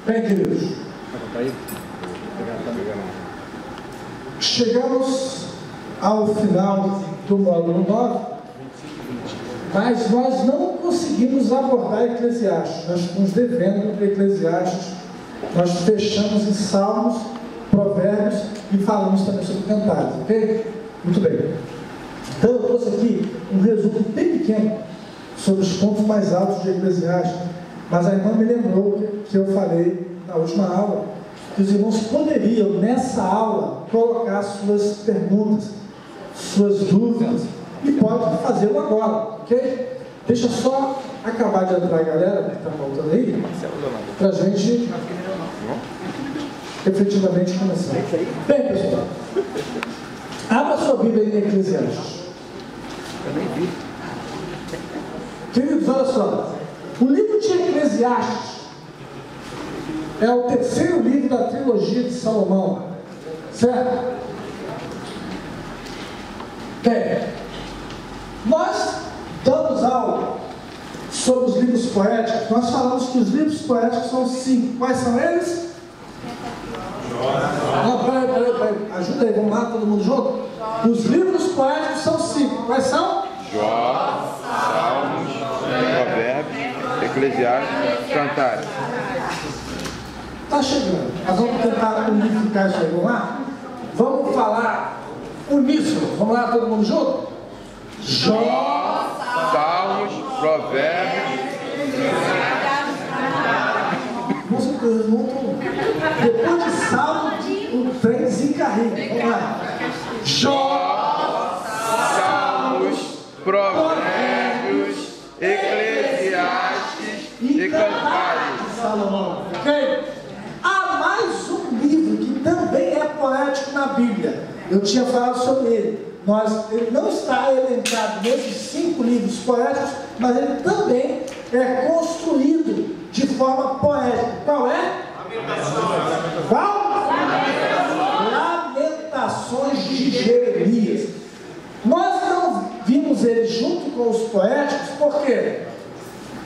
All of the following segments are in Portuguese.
Bem, queridos, chegamos ao final do módulo 9, mas nós não conseguimos abordar Eclesiastes. Nós estamos devendo para Eclesiastes. Nós fechamos em Salmos, Provérbios e falamos também sobre Cantares, ok? Muito bem. Então eu trouxe aqui um resumo bem pequeno sobre os pontos mais altos de Eclesiastes, mas a irmã me lembrou que eu falei na última aula que os irmãos poderiam, nessa aula, colocar suas perguntas, suas dúvidas, e pode fazê-lo agora, ok? Deixa só acabar de entrar a galera que está faltando aí, para a gente efetivamente começar. Bem, pessoal, abra sua Bíblia em Eclesiastes. Queridos, olha só, o livro de Eclesiastes é o terceiro livro da trilogia de Salomão, certo? Bem, nós damos aula sobre os livros poéticos. Nós falamos que os livros poéticos são 5. Quais são eles? Não, peraí, ajuda aí, vamos lá, todo mundo junto? Os livros poéticos são 5. Quais são? Jó, Salmos, Provérbios, Eclesiastes, Cantares. Está chegando. Nós vamos tentar unificar isso aí, vamos lá? Vamos falar uníssono. Vamos lá, todo mundo junto? Jó, Salmos, Provérbios. Depois de Salmo, o trem desencarrega. Vamos lá. Jó, Salmos, Provérbios, Eclesiastes e Cantares. Salomão. Ok? Há mais um livro que também é poético na Bíblia. Eu tinha falado sobre ele. Ele não está elencado nesses 5 livros poéticos, mas ele também é construído de forma poética. Qual é? Qual? Lamentações de Jeremias. Nós não vimos ele junto com os poéticos, porque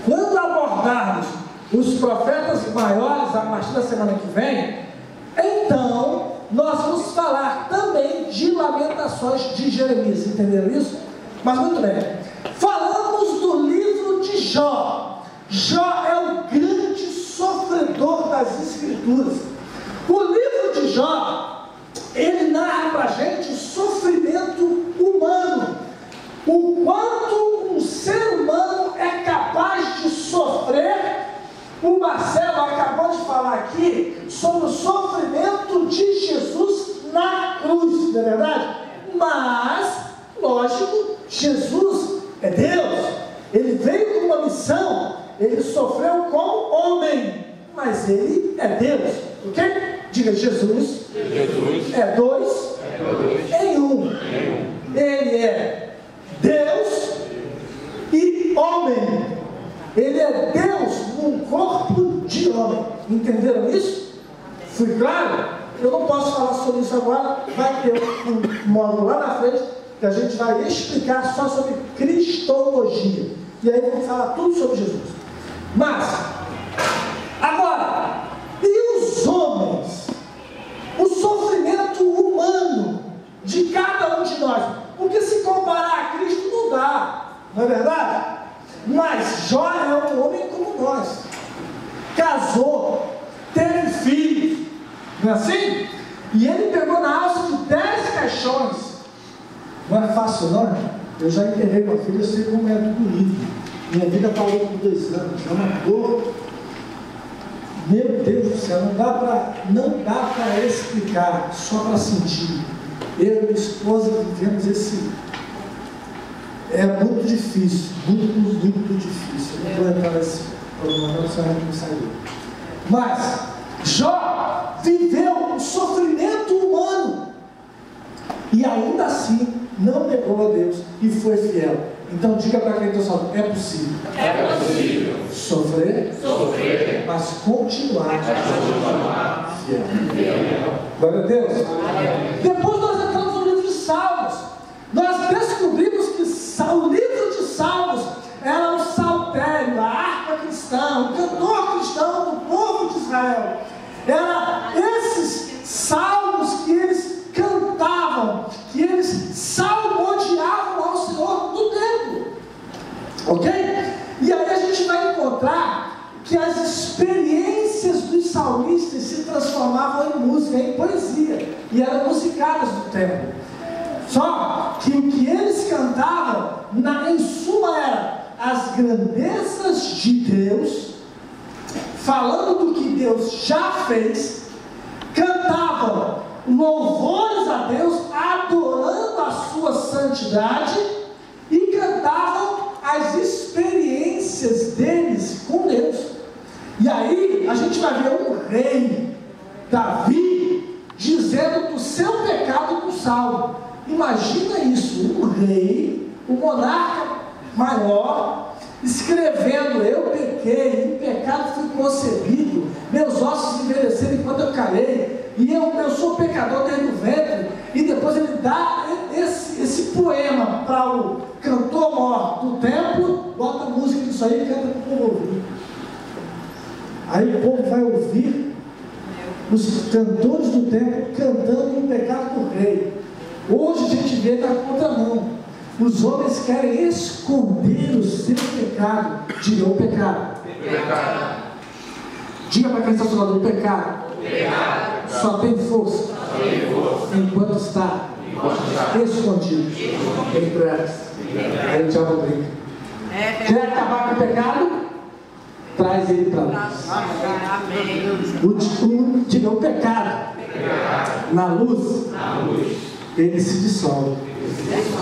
quando abordarmos os profetas maiores a partir da semana que vem, então nós vamos falar também de Lamentações de Jeremias. Entenderam isso? Mas muito bem. Falamos do livro de Jó. Jó é o grande sofredor das Escrituras. O livro de Jó, ele narra para a gente o sofrimento humano. O quanto um ser humano é capaz de sofrer. O Marcelo acabou de falar aqui sobre o sofrimento de Jesus na cruz, não é verdade? Mas, lógico, Jesus é Deus. Ele veio com uma missão, ele sofreu como homem, mas ele é Deus, ok? Diga, Jesus é dois em um. Ele é Deus e homem. Ele é Deus num corpo de homem. Entenderam isso? Fui claro? Eu não posso falar sobre isso agora. Vai ter um módulo lá na frente que a gente vai explicar só sobre cristologia. E aí vamos falar tudo sobre Jesus. Mas, agora, e os homens? O sofrimento humano de cada um de nós. Porque se comparar a Cristo não dá. Não é verdade? Mas Jó é um homem como nós. Casou, teve filhos, não é assim? E ele pegou na alça de 10 caixões. Não é fácil não. Eu já enterrei uma filha, eu sei como é doído. Minha vida parou por 2 anos. É uma dor. Meu Deus do céu, não dá para explicar, só para sentir. Eu e minha esposa vivemos esse. É muito difícil, muito difícil. Eu não vou entrar nesse problema, não, senão não saiu. Mas Jó viveu um sofrimento humano e ainda assim não negou a Deus e foi fiel. Então diga para quem está falando, é possível. É possível Sofrer, mas continuar fiel. Glória a Deus. Depois nós entramos no livro de Salmos. Nós descobrimos que o livro de Salmos era um saltério, a harpa cristã, o cantor cristão do povo de Israel. música em poesia e eram musicadas no templo. Só que o que eles cantavam, em suma, era as grandezas de Deus, falando do que Deus já fez, cantavam louvores a Deus, adorando a sua santidade, e cantavam as experiências deles com Deus. E aí a gente vai ver um rei, Davi, dizendo do seu pecado com Saulo. Imagina isso, um rei, um monarca maior, escrevendo: eu pequei, em pecado fui concebido, meus ossos envelheceram enquanto eu calei, e eu sou pecador desde o ventre. E depois ele dá esse poema para o cantor maior do templo, bota música disso aí e canta para o povo ouvir. Aí o povo vai ouvir os cantores do templo cantando em pecado do rei. Hoje a gente vê na contramão. Os homens querem esconder o seu pecado. Diga o pecado. Diga para quem está falando: o pecado só tem força enquanto está escondido em trevas. Aí o diabo brinca. Quer acabar com o pecado? Traz ele para luz. Diga o pecado. Na luz, ele se dissolve.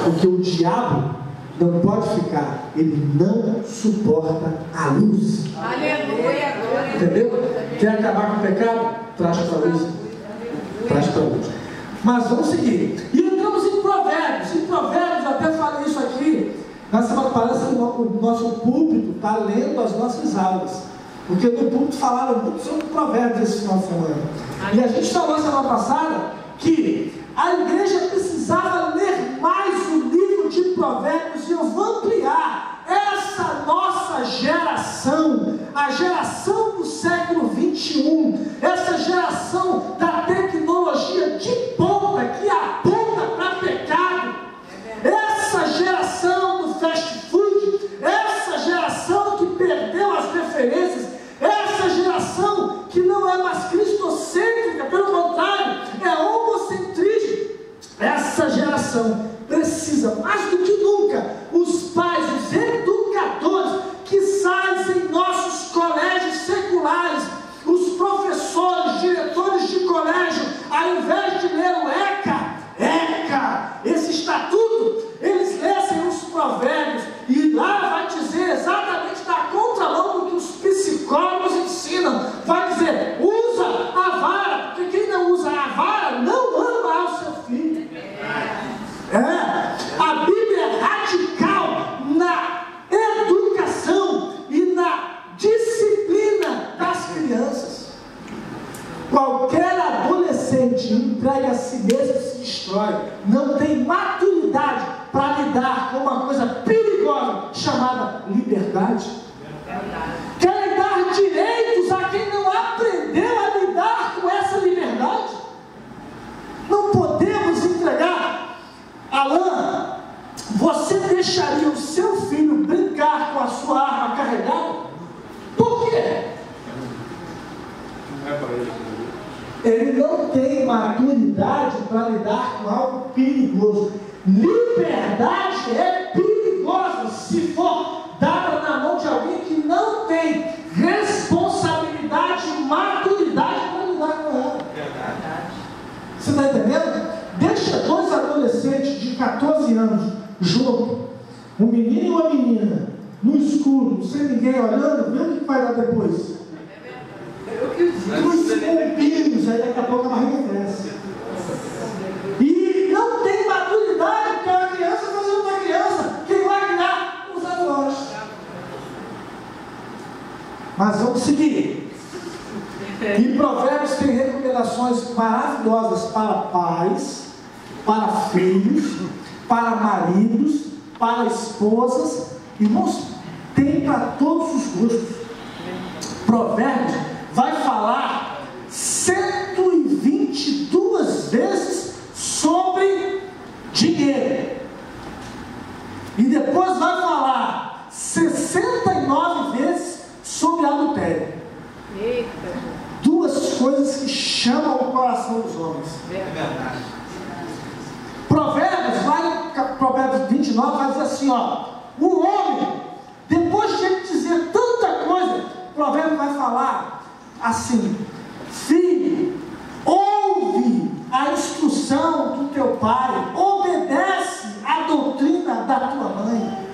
Porque o diabo não pode ficar, ele não suporta a luz. Aleluia. Entendeu? Quer acabar com o pecado? Traz para a luz. Traz para a luz. Mas vamos seguir. E entramos em Provérbios. Em Provérbios, eu até falei isso aqui. Na semana parece que o nosso púlpito está lendo as nossas aulas. Porque no púlpito falaram muito sobre Provérbios esse final de semana. E a gente falou semana passada que a igreja precisava ler mais o livro de Provérbios. E eu vou ampliar essa nossa geração, a geração do século 21, essa geração da tecnologia de ponta, que aponta para pecado, essa geração do fast food, essa geração que perdeu as referências, essa geração que não é mais cristocêntrica, pelo contrário, é homocentrismo. Essa geração precisa, mais do que nunca, os pais, os educadores que saem em nossos colégios seculares, os professores, diretores de colégio, ao invés de ler o ECA, esse estatuto, eles lessem os provérbios, e lá vai dizer exatamente da contramão do que os psicólogos ensinam. Vai dizer: usa a vara, porque quem não usa a vara não ama ao seu filho. A Bíblia é radical na educação e na disciplina das crianças. Qualquer adolescente entregue a si mesmo se destrói. Não tem maturidade para lidar com uma coisa perigosa chamada liberdade. Querem dar direitos a quem não aprendeu a lidar com essa liberdade. Não podemos entregar. Alain, você deixaria o seu filho brincar com a sua arma carregada? Por quê? Ele não tem maturidade para lidar com algo perigoso. Liberdade é perigosa se for dada na mão de alguém que não tem responsabilidade e maturidade para lidar com ela. Você está entendendo? Deixa dois adolescentes de 14 anos juntos, um menino e uma menina, no escuro, sem ninguém olhando, vê o que vai dar depois. Dois pompinhos, aí daqui a pouco a barriga cresce. E não tem maturidade, porque é uma criança fazendo outra criança. Quem vai criar? Os avós. Mas vamos seguir. E Provérbios tem recomendações maravilhosas para pais, para filhos, para maridos, para esposas. Irmãos, tem para todos os gostos. Provérbios vai falar 122 vezes sobre dinheiro. E depois vai falar 69 vezes sobre adultério. Duas coisas que chamam o coração dos Provérbios 29 vai dizer assim, ó, o homem, depois de ele dizer tanta coisa, o provérbio vai falar assim: filho, ouve a instrução do teu pai, obedece a doutrina da tua mãe.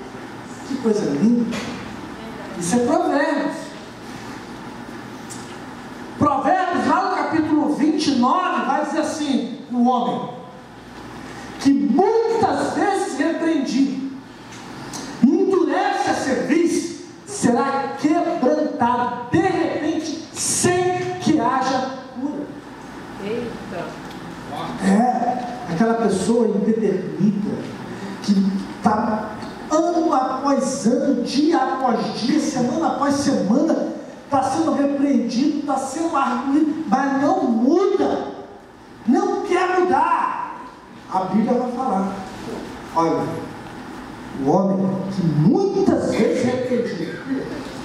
Que coisa linda! Isso é Provérbios. Provérbios, lá no capítulo 29, vai dizer assim: o homem que muitas vezes repreendido, endurece a cerviz, será quebrantado de repente, sem que haja cura. Eita! Aquela pessoa indeterminada, que está ano após ano, dia após dia, semana após semana, está sendo repreendido, está sendo arguído, mas não muda, não quer mudar. A Bíblia vai falar: olha, o homem que muitas vezes repreendido,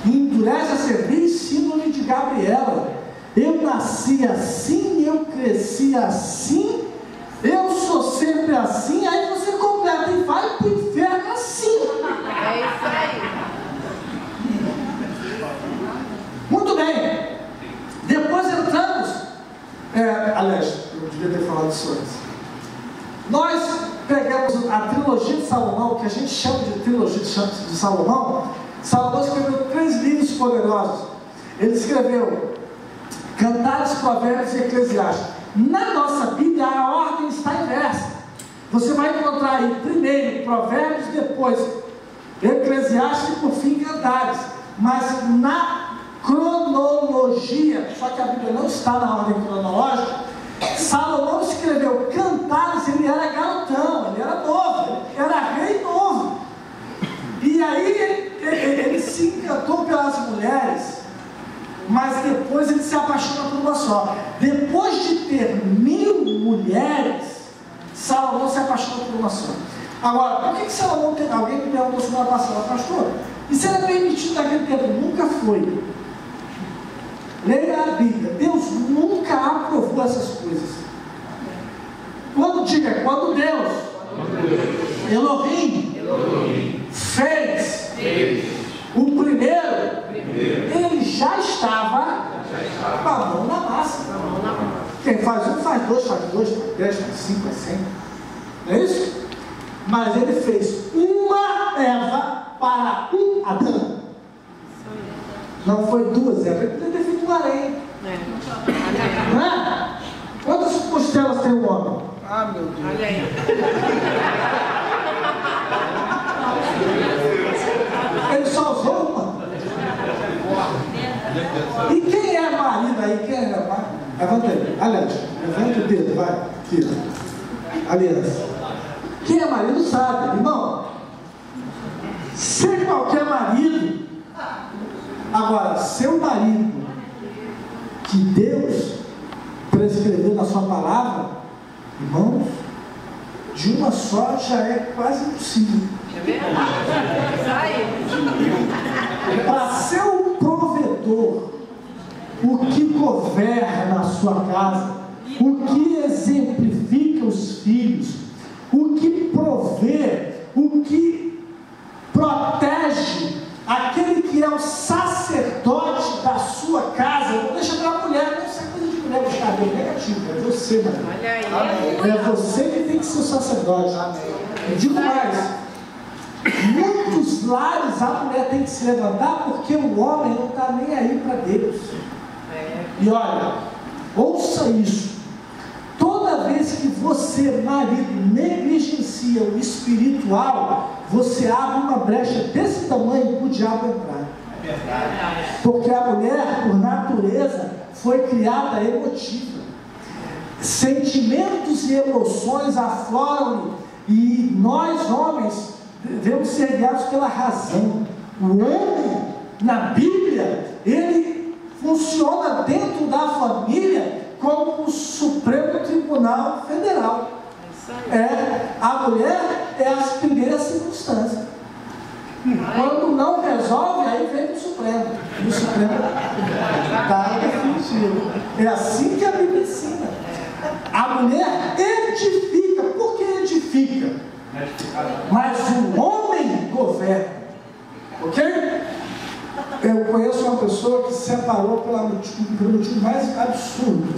endurece a cerviz, síndrome de Gabriela. Eu nasci assim, eu cresci assim, eu sou sempre assim. Aí você completa e vai para o inferno assim. É isso aí. Muito bem. Depois entramos. Aliás, eu devia ter falado isso antes. Nós pegamos a trilogia de Salomão, que a gente chama de trilogia de Salomão. Salomão escreveu 3 livros poderosos. Ele escreveu Cantares, Provérbios e Eclesiastes. Na nossa Bíblia a ordem está inversa. Você vai encontrar aí primeiro Provérbios, depois Eclesiastes e por fim Cantares. Mas na cronologia, só que a Bíblia não está na ordem cronológica, Salomão escreveu Cantares. Ele era garotão, ele era novo, ele era rei novo. E aí ele se encantou pelas mulheres, mas depois ele se apaixona por uma só. Depois de ter 1000 mulheres, Salomão se apaixonou por uma só. Agora, por que Salomão tem? Alguém me perguntou semana passada: pastor, isso era permitido naquele tempo? Nunca foi. Leia a Bíblia. Deus nunca aprovou essas coisas. Quando Deus Elohim fez o primeiro, ele já estava com a mão na massa. Quem faz um, faz dois, faz 10, faz 5, faz 100. Não é isso? Mas ele fez uma Eva para um Adão. Não foi 2 Evas. Ele poderia ter feito um harém. Não é? Quantas costelas tem o homem? Ah, meu Deus. Olha aí. Ele só usou uma. E quem é marido aí? Quem é marido? Levanta aí. Aliás, levanta o dedo, vai. Tira. Aliança. Quem é marido sabe, irmão. Ser qualquer marido. Agora, seu marido, que Deus prescreveu na sua palavra, irmãos, de uma só já é quase impossível. É verdade. Isso aí. Para ser um provedor, o que governa a sua casa, o que exemplifica os filhos, o que provê, o que protege, aquele que é o sacerdote da sua casa. Não deixa para a mulher, não sei coisa de mulher buscar Deus negativo, é você, mano. Olha aí. É você que tem que ser o sacerdote. Eu digo mais: muitos lares a mulher tem que se levantar porque o homem não está nem aí para Deus. E olha, ouça isso: toda vez que você, marido, negligencia o espiritual, você abre uma brecha desse tamanho para o diabo entrar. Porque a mulher, por natureza, foi criada emotiva. Sentimentos e emoções afloram, e nós, homens, devemos ser guiados pela razão. O homem, na Bíblia, ele funciona dentro da família como o Supremo Tribunal Federal. A mulher é as primeiras circunstâncias. Quando não resolve, aí vem o Supremo. E o Supremo está definitivo. É assim que a Bíblia ensina. A mulher edifica. Por que edifica? Mas o homem governa. Ok? Eu conheço uma pessoa que se separou pelo motivo mais absurdo.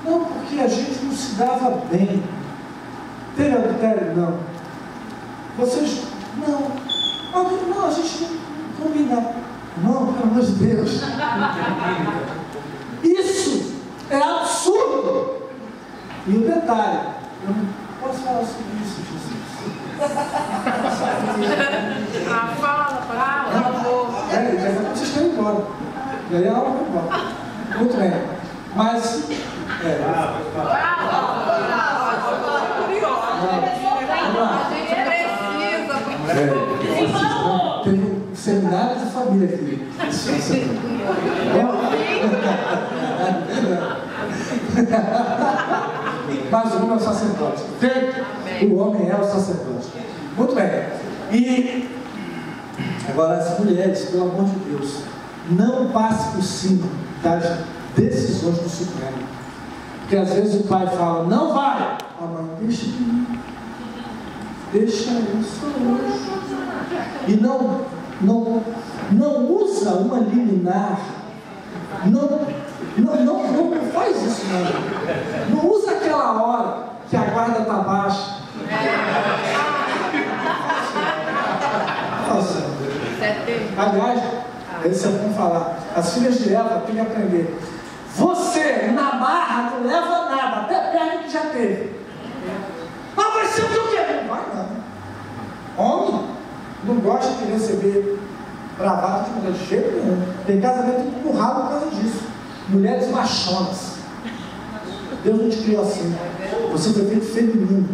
Não porque a gente não se dava bem. Teve adultério? Não. Vocês? Não. Não, a gente não combina. Não, pelo amor de Deus. Isso é absurdo. E o detalhe, eu não posso falar sobre isso, Jesus. Fala, amor. Vocês querem ir embora. E aí a aula vai embora. Muito bem. Mas. A gente precisa. Teve um seminário de família aqui. Mas o homem é o sacerdote. O homem é o sacerdote. Muito bem. E agora as mulheres, pelo amor de Deus, não passe por cima das decisões do Supremo. Porque às vezes o pai fala, não vai. A mãe, deixa de ir. Deixa eu só hoje. E não usa uma liminar. Não faz isso não. Não usa aquela hora que a guarda está baixa. Aliás, esse é bom falar. As filhas de Eva têm que aprender. Você, na marra, não leva nada, até perto que já teve. Mas vai ser o que eu quero. Não vai não. Homem não gosta de receber bravata de mulher de jeito nenhum. Tem casamento empurrado por causa disso. Mulheres machonas. Deus não te criou assim. Você foi feito feminino.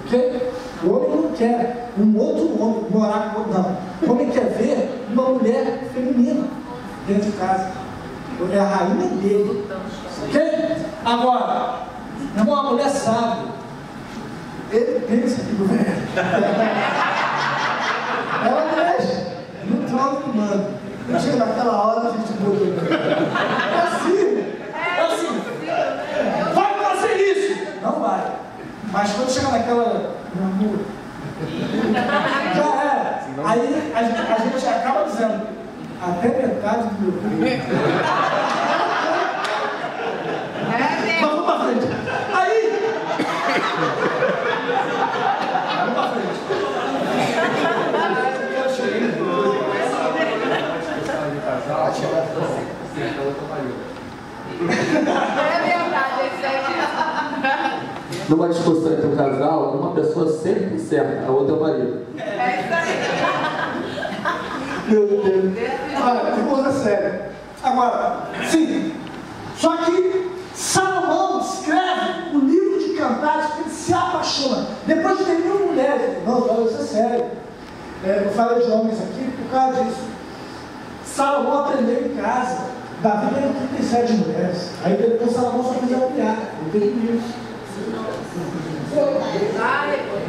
Ok? O homem não quer um outro homem morar com outro, não. O homem quer ver uma mulher feminina dentro de casa. É a rainha dele. Ok? Agora, uma mulher sábia. Ele pensa que o velho. Ela deixa no trono do mando. Chega naquela hora, a gente muda. É assim. Vai fazer isso! Não vai. Mas quando chega naquela. Meu amor. Já era. Aí a gente acaba dizendo. Até metade do meu filho. Mas vamos pra frente. Aí. Vamos pra frente. É verdade, isso aí. Numa discussão entre um casal, uma pessoa sempre certa, a outra é o marido. É isso aí. Meu Deus. Olha, que coisa séria. Agora, sim. Só que Salomão escreve o livro de Cantares porque ele se apaixona. Depois de ter 1000 mulheres. Não, isso é sério. Eu falei de homens aqui por causa disso. Salomão aprendeu em casa. Davi teve 37 mulheres. Aí depois Salomão só fez a mulher. Não teve 1000.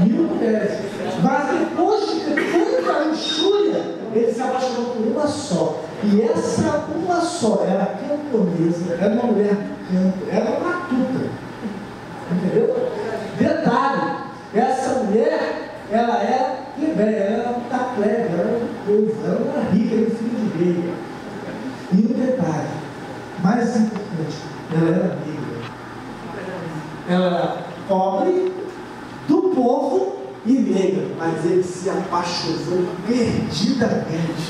1000 mulheres. Mas depois de ter tanta luxúria, ele se apaixonou por uma só. E essa uma só era camponesa, era uma mulher do campo, era uma matuta. Entendeu? Detalhe, essa mulher, ela era plebeia, ela era da plebe, ela era do povo, ela era rica, era filho de rei. E um detalhe, mais importante, ela era negra. Ela era pobre, do povo e negra, mas ele se apaixonou perdidamente.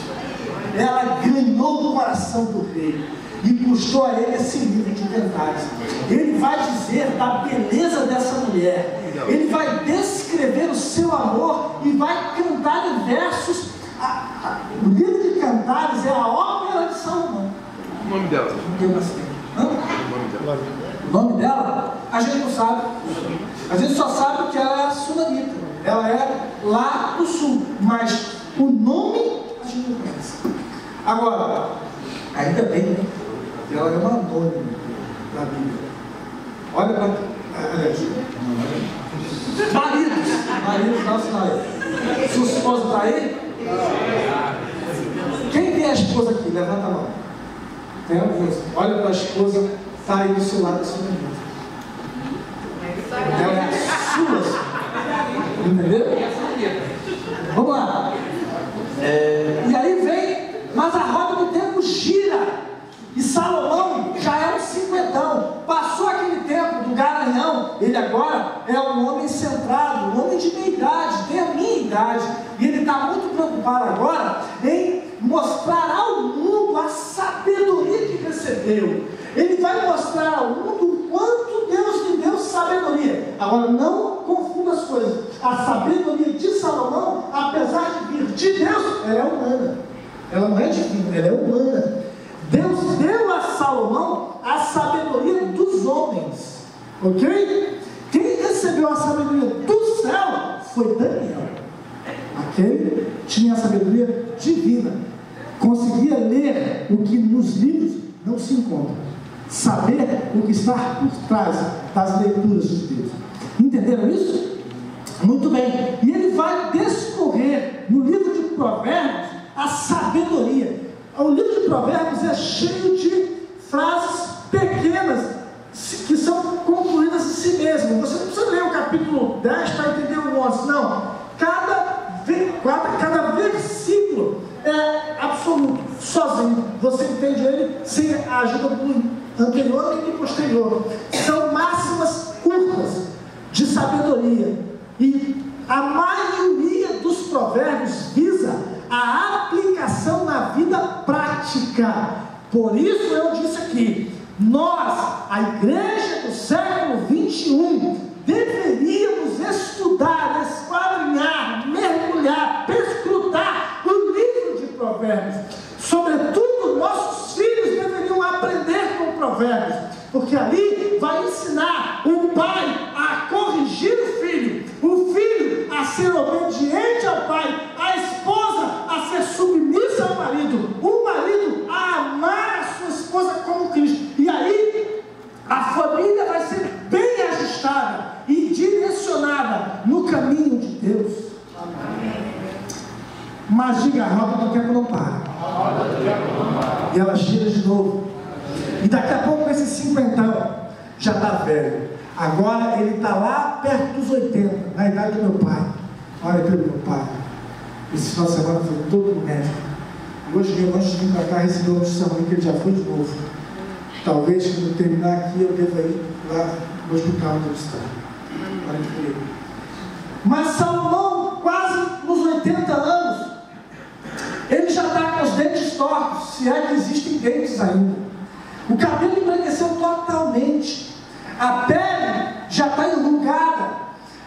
Ela ganhou do coração do rei e custou a ele esse livro de Cantares. Ele vai dizer da beleza dessa mulher, ele vai descrever o seu amor e vai cantar em versos. O livro de Cantares é a ópera de Salomão. O nome dela? O nome dela? A gente não sabe. A gente só sabe que ela é sunamita. Ela é lá do sul. Mas o nome a gente não conhece. Agora, ainda bem, né? Ela é uma anônima da Bíblia. Olha para. Maridos, nossa, não é. Sua esposa está aí? Quem tem a esposa aqui? Levanta a mão. Tem alguns. Olha para a esposa, está aí do seu lado da sua vida. Entendeu? Vamos lá. E aí vem, mas a roda do tempo gira. E Salomão já é um cinquentão. Passou aquele tempo do garanhão. Ele agora é um homem centrado, um homem de minha idade, tem a minha idade. E ele está muito preocupado agora em mostrar ao mundo a sabedoria que recebeu. Ele vai mostrar ao mundo o quanto Deus lhe deu sabedoria. Agora não confunda as coisas. A sabedoria de Salomão, apesar de vir de Deus, ela é humana. Ela não é divina, ela é humana. Deus deu a Salomão a sabedoria dos homens, ok? Quem recebeu a sabedoria do céu foi Daniel. Aquele tinha a sabedoria divina, conseguia ler o que nos livros não se encontra, saber o que está por trás das leituras de Deus. Entenderam isso? Muito bem. E ele vai discorrer no livro de Provérbios a sabedoria. O livro de Provérbios é cheio de frases pequenas que são concluídas em si mesmo. Você não precisa ler o capítulo 10 para entender o 11, não. Cada versículo é absoluto, sozinho. Você entende ele sem a ajuda do anterior e do posterior. São máximas curtas de sabedoria. E a maioria dos provérbios visa a aplicação na vida prática. Por isso eu disse aqui, nós, a igreja do século 21, deveríamos estudar, esquadrinhar, mergulhar, perscrutar o livro de Provérbios. Sobretudo, nossos filhos deveriam aprender com Provérbios, porque ali vai ensinar o pai a corrigir o filho a ser obediente ao pai, a esposa a ser submissa ao marido, o marido a amar a sua esposa como Cristo. E aí a família vai ser bem ajustada e direcionada no caminho de Deus. Amém. Mas diga, a roda do tempo não para. E ela gira de novo. E daqui a pouco esse cinquentão já está velho. Agora ele está lá perto dos 80, na idade do meu pai. Olha pelo meu pai. Esse final de semana foi todo no médico. Hoje eu, antes de vir para cá, recebi uma notícia ruim que ele já foi de novo. Talvez quando eu terminar aqui eu deva ir lá no hospital onde ele está. Olha que perigo. Mas Salomão, quase nos 80 anos, ele já está com os dentes tortos, se é que existem dentes ainda. O cabelo embranqueceu totalmente. A pele já está enrugada.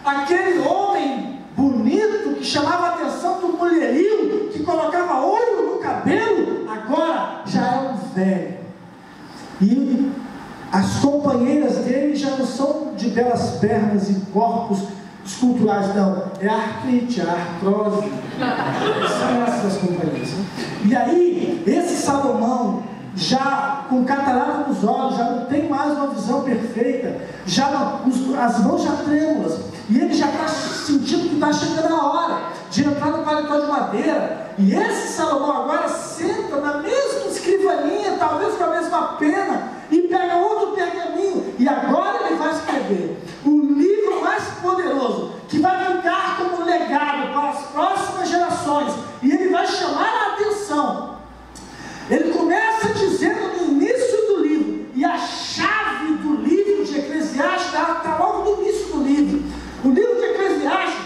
Aquele homem bonito que chamava a atenção do mulherio, que colocava olho no cabelo, agora já é um velho. E as companheiras dele já não são de belas pernas e corpos esculturais, não. É a artrite, a artrose. São essas companheiras. E aí, esse Salomão, já com catarata nos olhos, já não tem mais uma visão perfeita, já não, as mãos já trêmulas, e ele já está sentindo que está chegando a hora de entrar no paletó de madeira. E esse Salomão agora senta na mesma escrivaninha, talvez com a mesma pena, e pega outro pergaminho, e agora ele vai escrever o livro mais poderoso, que vai ficar como legado para as próximas gerações, e ele vai chamar a atenção. Ele começa dizendo no início do livro, e a chave do livro de Eclesiastes está logo no início do livro. O livro de Eclesiastes,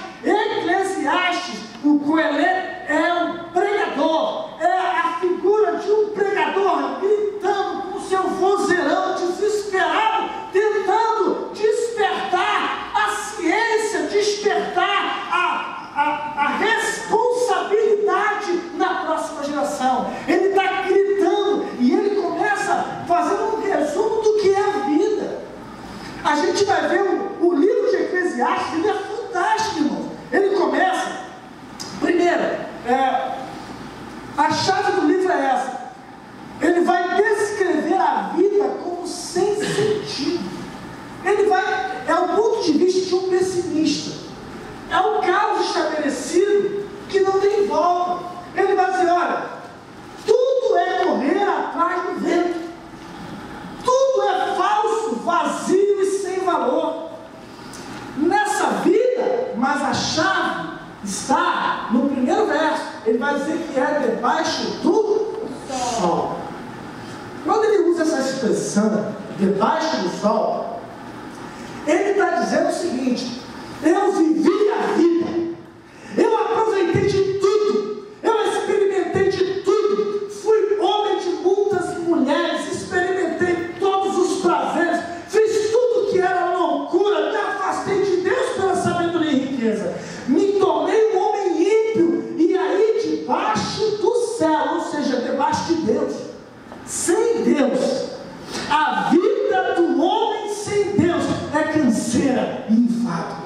o Coelho é um pregador, é a figura de um pregador gritando com o seu vozeirão desesperado, tentando despertar a ciência, despertar a responsabilidade na próxima geração. Ele está gritando e ele começa fazendo um resumo do que é a vida. A gente vai ver o livro de Eclesiastes, ele é fantástico, irmão. Ele começa, primeiro, a chave do livro é essa. Ele vai descrever a vida como sem sentido. É o ponto de vista de um pessimista. É um caos estabelecido que não tem volta. Ele vai dizer, olha, tudo é correr atrás do vento. Tudo é falso, vazio e sem valor nessa vida. Mas a chave está no primeiro verso. Ele vai dizer que é debaixo do sol. Quando ele usa essa expressão, debaixo do sol, ele está dizendo o seguinte: eu vivi a vida, eu aproveitei de tudo, eu experimentei de tudo, fui homem de muitas mulheres, experimentei todos os prazeres, fiz tudo que era loucura, me afastei de Deus pela sabedoria e riqueza, me tornei um homem ímpio, e aí debaixo do céu, ou seja, debaixo de Deus, sem Deus, a vida do homem sem Deus é canseira e enfado.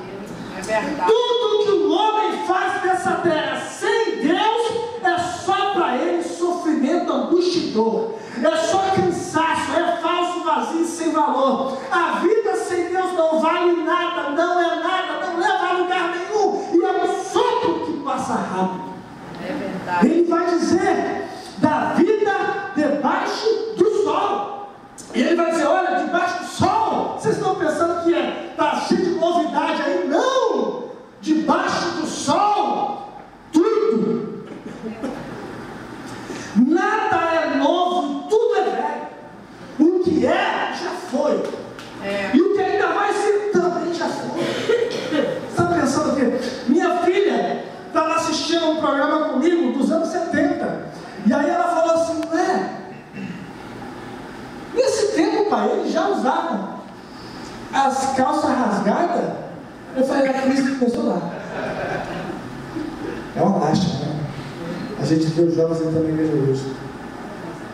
É verdade. Tudo que o homem faz nessa terra sem Deus é só para ele sofrimento, angústia e dor. É só cansaço, é falso, vazio e sem valor. A vida sem Deus não vale nada, não é nada, não leva a lugar nenhum. E é um sopro que passa rápido. É verdade. Ele vai dizer da vida debaixo do sol. E ele vai dizer: olha, debaixo do sol, vocês estão pensando que está cheio de novidade aí? Não! Debaixo do sol, tudo. Nada é novo, tudo é velho. O que é, já foi. E o que ainda vai ser, também já foi. Você está pensando que minha filha estava assistindo um programa comigo dos anos 70. E aí ela falou assim: nesse tempo, pai, eles já usavam as calças rasgadas. Eu falei: a Cristo começou lá. É uma lástima, né? A gente vê os jovens entrando na igreja hoje.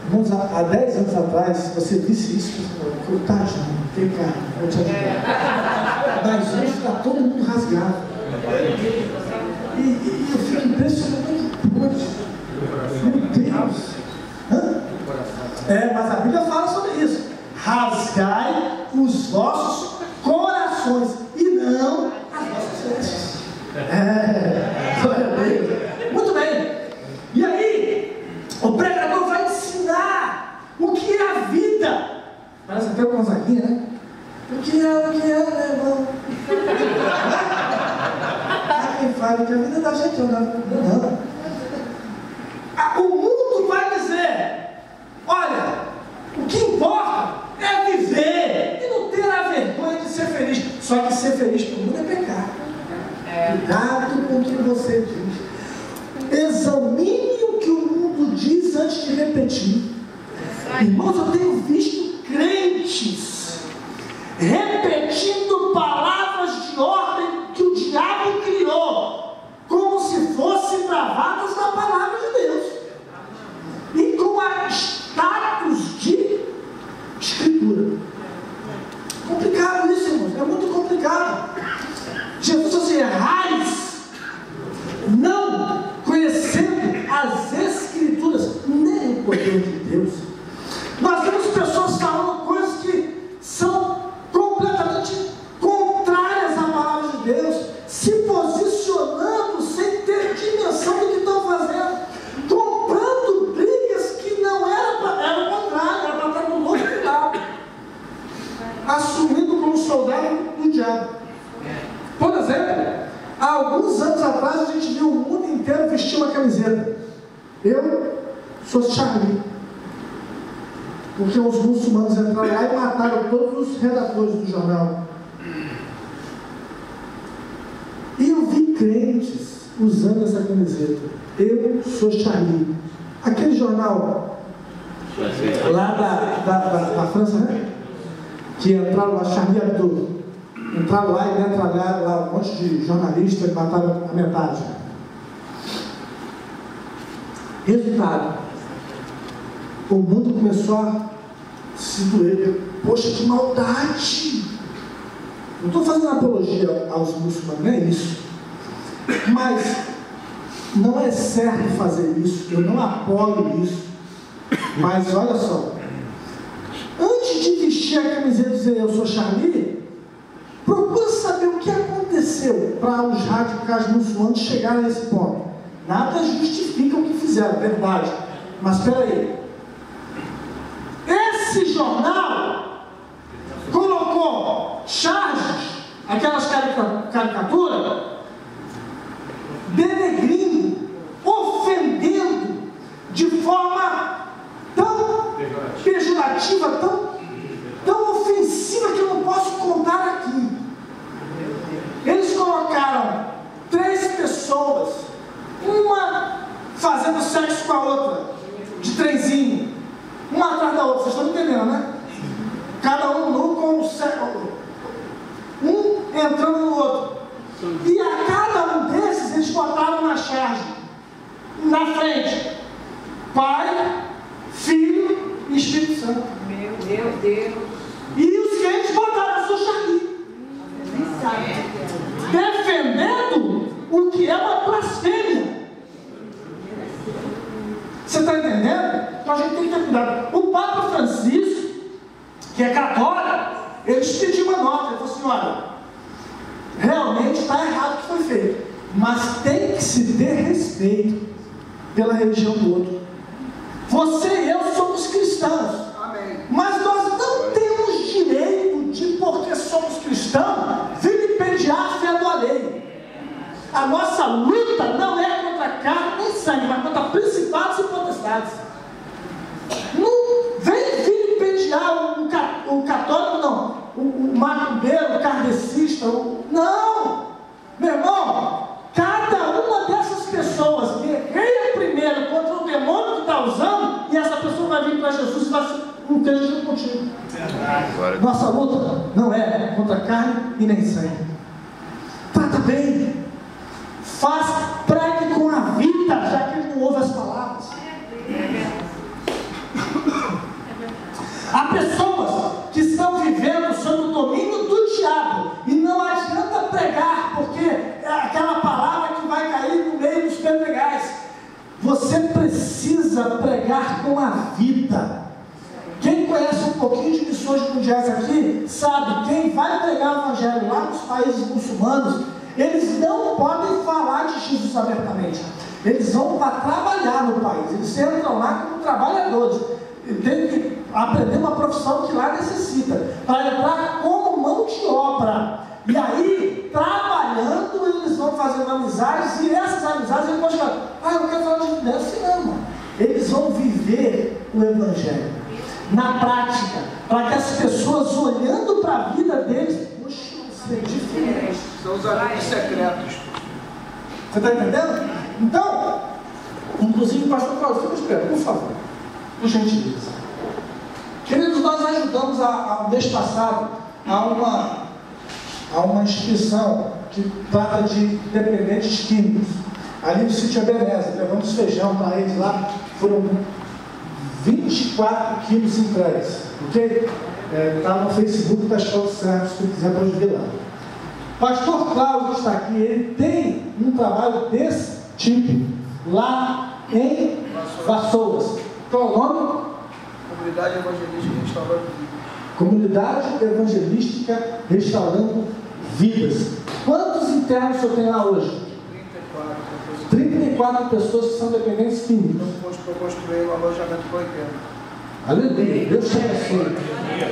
Irmãos, há 10 anos atrás, se você visse isso, você falou: tadinho, vem cá, vou te ajudar. Mas hoje está todo mundo rasgado. E eu fico impressionado. Meu Deus! Mas a Bíblia fala sobre isso: rasgai os vossos corações e não as vossas vestes. Glória a Deus. Muito bem. E aí, o pregador vai ensinar o que é a vida. Parece até uma Gonzaguinha, né? O que é, né, irmão? Quem fala que a vida da gente não. O mundo vai dizer: olha, o que importa é viver e não ter a vergonha de ser feliz. Só que ser feliz para o mundo é pecado. Cuidado com o que você diz. Examine o que o mundo diz antes de repetir. Irmãos, eu tenho visto crentes repetindo palavras de ordem que o diabo criou, como se fossem bravatas da palavra de Deus, e com a status de escritura. Complicado isso, irmãos, é muito complicado. Jesus assim: errais, não conhecendo as escrituras, nem o poder de Deus. Nós vemos pessoas falando coisas que são completamente contrárias à palavra de Deus, se posicionando sem ter dimensão do que estão fazendo, comprando brigas que não era o contrário, era para estar no outro lado, assumindo como soldado do diabo. Por exemplo, há alguns anos atrás a gente viu o mundo inteiro vestir uma camiseta: eu sou Charlie. Porque os muçulmanos entraram lá e mataram todos os redatores do jornal. E eu vi crentes usando essa camiseta: eu sou Charlie. Aquele jornal lá da França, né? Que entraram lá, Charlie Hebdo. Entraram lá e metralharam lá um monte de jornalistas e mataram a metade. Resultado: o mundo começou a se doer. Poxa, que maldade! Não estou fazendo apologia aos muçulmanos, não é isso. Mas não é certo fazer isso, eu não apoio isso. Mas olha só, antes de vestir a camiseta e dizer eu sou Charlie, procura saber o que aconteceu para os radicais muçulmanos chegarem a esse ponto. Nada justifica o que fizeram, verdade. Mas espera aí. Esse jornal colocou charges, aquelas caricaturas, denegrindo, ofendendo, de forma tão pejorativa, tão ofensiva que eu não posso contar aqui. Eles colocaram 3 pessoas, uma fazendo sexo com a outra, de trenzinho, uma atrás da outra, vocês estão entendendo, né? Cada um nu com o sexo, um entrando no outro. E a cada um desses eles botaram na charge, na frente, Pai, Filho e Espírito Santo. Meu Deus. E os crentes botaram a sua charge, defendendo o que é uma blasfêmia. Você está entendendo? Então a gente tem que ter cuidado. O Papa Francisco, que é católico, ele pediu uma nota. Ele falou assim: olha, realmente está errado o que foi feito, mas tem que se ter respeito pela religião do outro. Você e eu somos cristãos. Amém. Mas nós não temos direito de, porque somos cristãos, vilipendiar a fé do alheio. A nossa luta não é contra carne nem sangue, mas contra principados e potestades. Não vem vilipendiar o católico, não, o macumbeiro, o kardecista, não, meu irmão. Cada uma dessas pessoas guerreia primeiro contra o demônio que está usando, e essa pessoa vai vir para Jesus e vai ser um Deus junto contigo. Nossa luta não é contra carne e nem sangue. Trata bem, pregue com a vida, já que ele não ouve as palavras. Há pessoas que estão vivendo sob o domínio do diabo, e não adianta pregar, porque é aquela palavra que vai cair no meio dos pedregais. Você precisa pregar com a vida. Quem conhece um pouquinho de missões mundiais aqui, sabe, quem vai pregar o evangelho lá nos países muçulmanos, eles não podem falar de Jesus abertamente. Eles vão para trabalhar no país, eles entram lá como trabalhadores, tem que aprender uma profissão que lá necessita, para entrar como mão de obra. E aí, trabalhando, eles vão fazendo amizades, e essas amizades eles vão chegar: eu não quero falar de Deus, assim não, mano. Eles vão viver o evangelho na prática, para que as pessoas, olhando para a vida deles, poxa, isso é diferente. São os amigos secretos. Você está entendendo? Então, inclusive o pastor Paulo, fica esperando, por favor, por gentileza. Queridos, nós ajudamos ao mês passado a uma instituição que trata de dependentes químicos, ali no sítio Ebenezer. Levamos feijão para eles lá, foram 24 quilos entregues, ok? Está no Facebook da Escola de Servos, se quiser pode ver lá. Pastor Cláudio está aqui, ele tem um trabalho desse tipo lá em Vassouras. Qual é o nome? Comunidade Evangelística Restaurando Vidas. Comunidade Evangelística Restaurando Vidas. Quantos internos o senhor tem lá hoje? 34 pessoas que são dependentes químicos. Estou construindo um alojamento para 80. Aleluia, Deus te abençoe.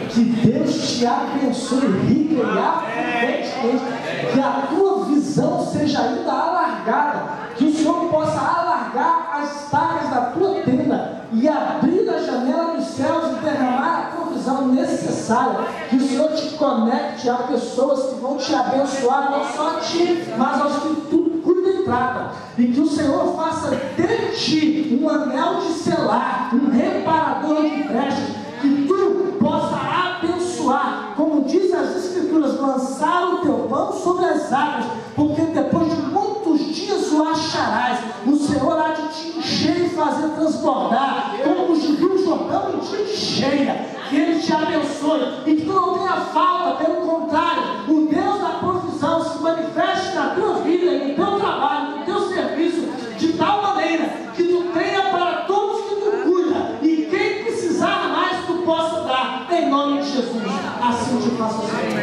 Que Deus te abençoe rica e abundantemente. Que a tua visão seja ainda alargada. Que o Senhor possa alargar as estacas da tua tenda e abrir a janela dos céus e derramar a provisão necessária. Que o Senhor te conecte a pessoas que vão te abençoar, não só a ti, mas aos que tu cuida e trata. E que o Senhor faça de ti um anel de selar, um reparador de brechas, que tu possa abençoar, como diz as Escrituras, lançar o teu pão sobre as águas, porque depois de muitos dias o acharás. O Senhor há de te encher e fazer transbordar, como os rios Jordão em dia de cheia. Que Ele te abençoe e que tu não tenha falta, pelo contrário, o Deus da provisão se manifeste na tua vida e no teu trabalho, no teu serviço, de tal maneira que tu tenha para todos que tu cuida, e quem precisar mais tu possa dar, em nome de Jesus. Assim te faça, Senhor.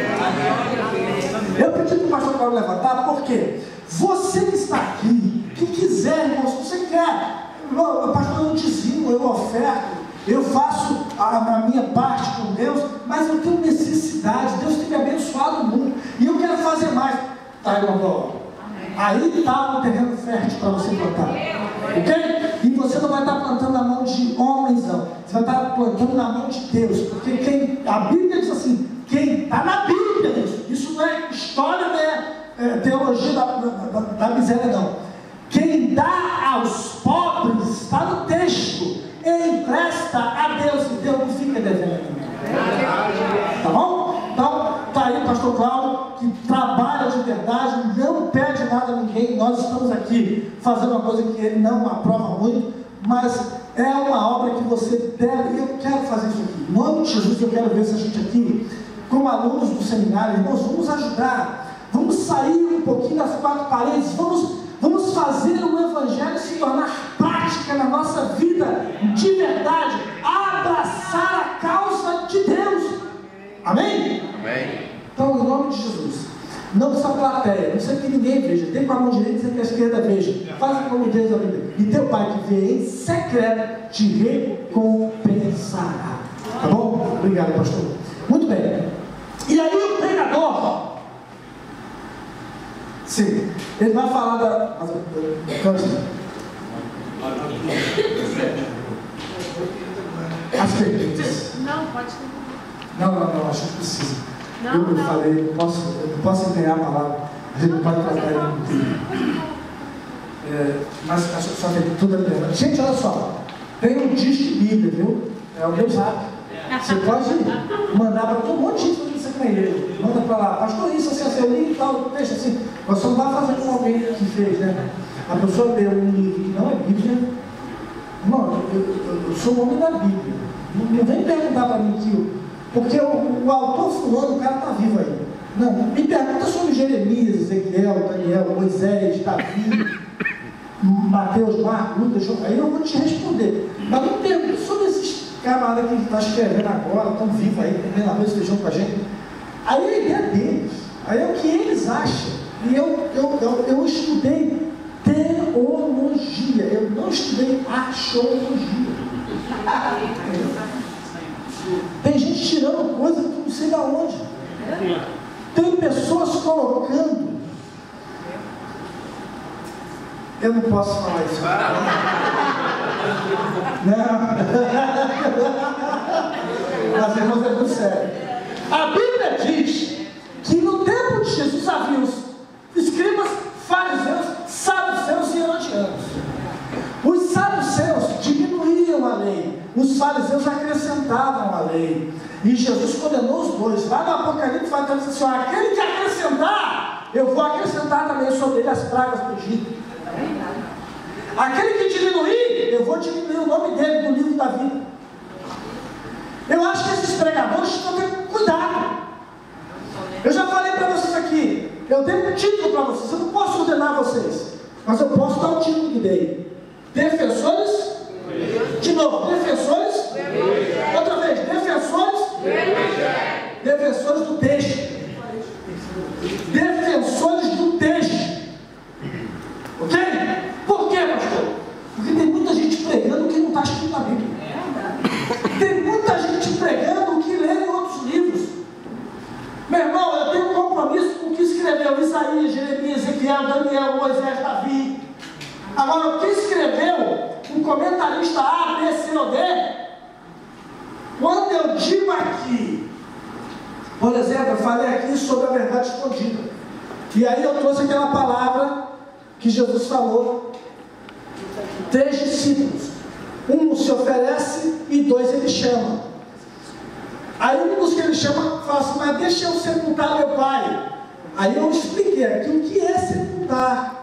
Eu pedi para o pastor Paulo levantar, porque você que está aqui, que quiser, irmão, se você quer, pastor, eu dizimo, eu oferto, eu faço a minha parte com Deus, mas eu tenho necessidade. Deus tem me abençoado muito e eu quero fazer mais. Tá, irmão? Aí está um terreno fértil para você plantar. Ok? E você não vai estar plantando na mão de homens, não. Você vai estar plantando na mão de Deus. Porque a Bíblia diz assim, quem está na Bíblia, isso não é história, não é teologia da miséria, não. Quem dá aos pobres, está no texto, empresta a Deus, e Deus não fica devendo ninguém. Tá bom? Então, está aí o pastor Cláudio, que trabalha de verdade, não pede nada a ninguém. Nós estamos aqui fazendo uma coisa que ele não aprova muito, mas é uma obra que você deve, e eu quero fazer isso aqui. Em nome de Jesus, eu quero ver se a gente aqui, como alunos do seminário, irmãos, vamos ajudar. Vamos sair um pouquinho das quatro paredes, vamos fazer o Evangelho se tornar prática na nossa vida, de verdade, abraçar a causa de Deus. Amém? Amém. Então, em nome de Jesus, não precisa plateia, não precisa que ninguém veja, tem com a mão direita e que a esquerda veja, faz como Deus a Bíblia. E teu Pai que vê em secreto te recompensará. Tá bom? Obrigado, pastor. Muito bem. E aí o pregador, sim, ele vai falar da as perguntas. Não, pode ser. Não, acho que precisa. Não. Falei, não posso empenhar a palavra, a gente não pode tratar ele muito. Mas acho que só tem tudo a ver. Gente, olha só, tem um disco de Bíblia, viu? É o meu zap. Você pode mandar para todo mundo de gente fazer isso aqui na igreja. Manda para lá, pastor, isso assim, eu li e tal, deixa assim. Você não vai fazer como alguém que fez, né? A pessoa lê um livro que não é Bíblia. Não, eu sou o homem da Bíblia. Não vem perguntar para mim que porque o autor fulano, o cara está vivo aí. Não, me pergunta sobre Jeremias, Ezequiel, Daniel, Moisés, Davi, Mateus, Marcos, Lucas, aí eu vou te responder. Mas não pergunta sobre esses camaradas que está escrevendo agora, estão vivos aí, comendo arroz e feijão com a gente. Aí a ideia deles, aí é o que eles acham. E eu estudei teologia, eu não estudei arqueologia. Tem gente tirando coisa que não sei de onde. Tem pessoas colocando. Eu não posso falar isso. Não. Mas irmãos, é muito sério. A Bíblia diz que no tempo de Jesus havia os escribas, fariseus, saduceus e herodianos. Os saduceus diminuíam a lei, os fariseus acrescentavam a lei. E Jesus condenou os dois. Lá no Apocalipse vai dizer assim: aquele que acrescentar, eu vou acrescentar também sobre ele as pragas do Egito. Aquele que diminuir, eu vou diminuir o nome dele do livro da vida. Eu acho que esses pregadores estão tendo cuidado. Eu já falei para vocês aqui, eu dei um título para vocês, eu não posso ordenar vocês, mas eu posso dar um título que dei. Defensores, de novo, defensores, outra vez, defensores, defensores do texto, defensores do texto, ok? Por quê, pastor? Porque tem muita gente pregando o que não está escrito na Bíblia, tem muita gente pregando o que lê em outros livros. Meu irmão, eu tenho um compromisso com o que escreveu Isaías, Jeremias, Ezequiel, Daniel, Moisés, Davi. Agora, o que escreveu um comentarista A, B, C ou D, quando eu digo aqui, por exemplo, eu falei aqui sobre a verdade escondida, e aí eu trouxe aquela palavra que Jesus falou, 3 discípulos, um se oferece e 2 ele chama. Aí um dos que ele chama fala assim: mas deixa eu sepultar meu pai. Aí eu expliquei aqui o que é sepultar.